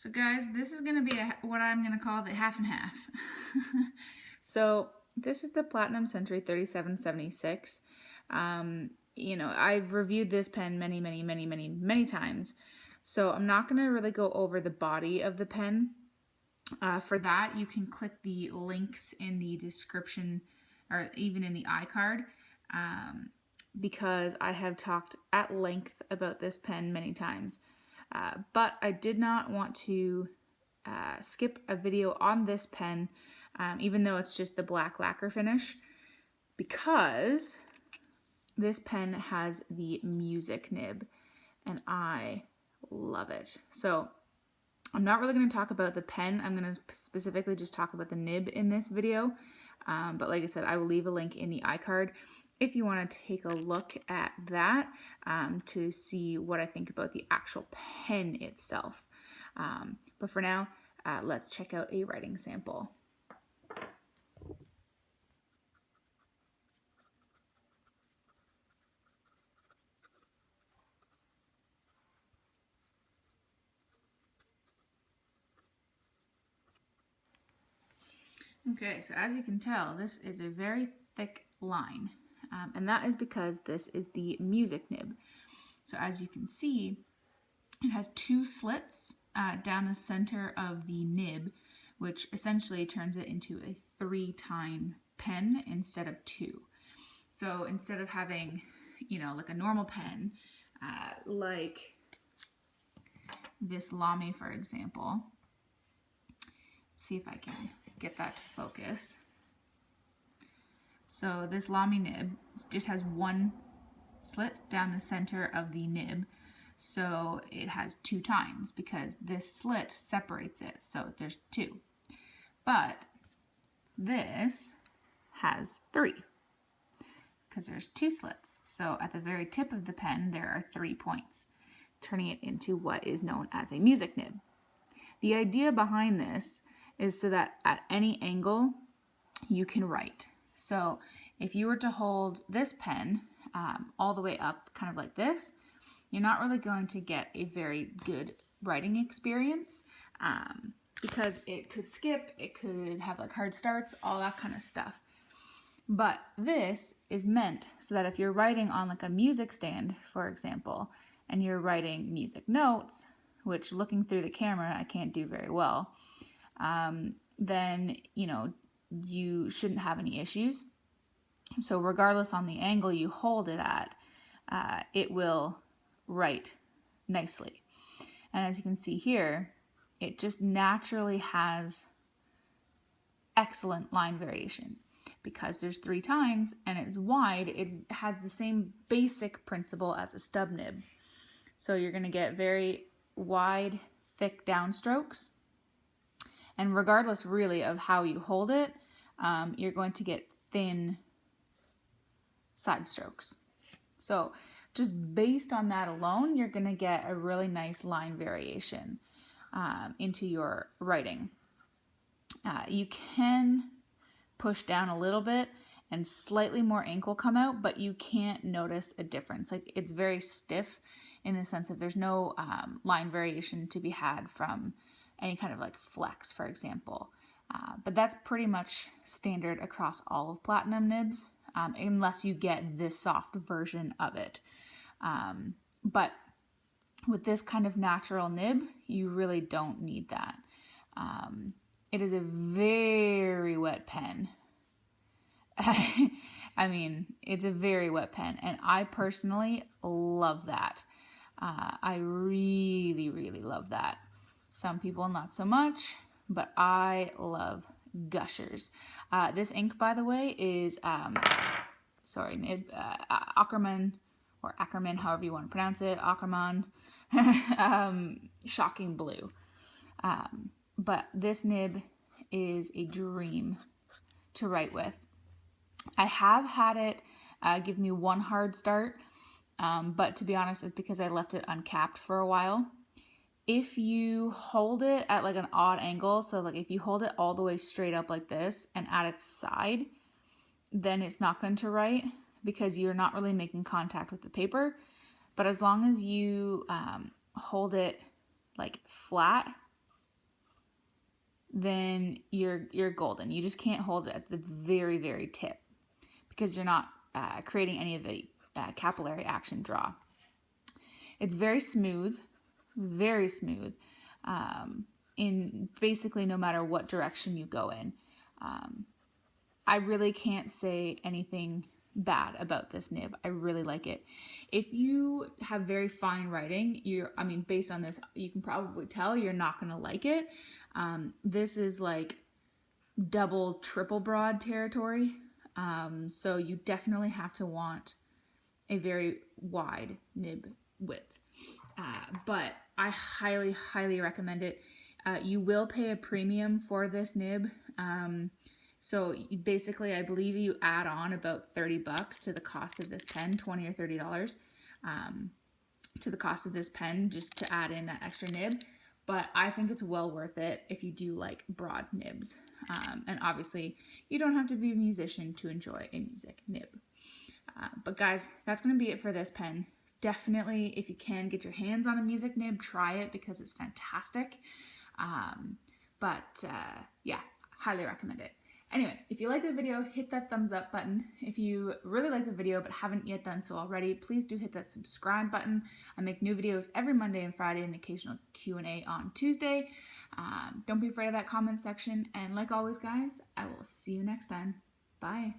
So guys, this is going to be what I'm going to call the half and half. So this is the Platinum Century 3776. I've reviewed this pen many times. So I'm not going to really go over the body of the pen. For that, you can click the links in the description or even in the iCard, because I have talked at length about this pen many times. But I did not want to skip a video on this pen, even though it's just the black lacquer finish, because this pen has the music nib and I love it. So I'm not really going to talk about the pen. I'm going to specifically just talk about the nib in this video. But like I said, I will leave a link in the iCard if you want to take a look at that, to see what I think about the actual pen itself. But for now, let's check out a writing sample. Okay, so as you can tell, this is a very thick line, and that is because this is the music nib. So as you can see, it has two slits down the center of the nib, which essentially turns it into a 3-tine pen instead of 2. So instead of having, like a normal pen, like this Lamy, for example. Let's see if I can get that to focus. So this Lamy nib just has one slit down the center of the nib. So it has 2 tines because this slit separates it. So there's 2. But this has 3 because there's 2 slits. So at the very tip of the pen, there are 3 points, turning it into what is known as a music nib. The idea behind this is so that at any angle you can write. So if you were to hold this pen all the way up, kind of like this, you're not really going to get a very good writing experience, because it could skip, it could have like hard starts, all that kind of stuff. But this is meant so that if you're writing on like a music stand, for example, and you're writing music notes, which looking through the camera I can't do very well, then you shouldn't have any issues. So regardless on the angle you hold it at, it will write nicely. And as you can see here, it just naturally has excellent line variation. Because there's 3 tines and it's wide, it has the same basic principle as a stub nib. So you're going to get very wide, thick downstrokes. And regardless really of how you hold it, you're going to get thin side strokes. So just based on that alone, you're going to get a really nice line variation into your writing. You can push down a little bit and slightly more ink will come out, but you can't notice a difference. Like, it's very stiff in the sense that there's no line variation to be had from any kind of like flex, for example. But that's pretty much standard across all of platinum nibs, unless you get this soft version of it. But with this kind of natural nib, you really don't need that. It is a very wet pen. I mean, it's a very wet pen, and I personally love that. I really love that. Some people not so much, but I love gushers. This ink, by the way, is Ackerman, or Ackerman, however you want to pronounce it, Ackerman, Shocking Blue. But this nib is a dream to write with. I have had it give me one hard start, but to be honest, it's because I left it uncapped for a while. If you hold it at like an odd angle, so like if you hold it all the way straight up like this and at its side, then it's not going to write because you're not really making contact with the paper. But as long as you hold it like flat then you're golden. You just can't hold it at the very, very tip because you're not creating any of the capillary action draw. It's very smooth, in basically no matter what direction you go in. I really can't say anything bad about this nib. I really like it. If you have very fine writing, based on this, you can probably tell you're not going to like it. This is like double, triple broad territory. So you definitely have to want a very wide nib width. But I highly, highly recommend it. You will pay a premium for this nib. So basically, I believe you add on about $30 to the cost of this pen, $20 or $30 to the cost of this pen just to add in that extra nib. But I think it's well worth it if you do like broad nibs. And obviously, you don't have to be a musician to enjoy a music nib. But guys, that's going to be it for this pen. Definitely, if you can get your hands on a music nib, try it because it's fantastic. Yeah, highly recommend it. Anyway, if you like the video, hit that thumbs up button. If you really like the video but haven't yet done so already, please do hit that subscribe button. I make new videos every Monday and Friday and occasional Q&A on Tuesday. Don't be afraid of that comment section. And like always, guys, I will see you next time. Bye.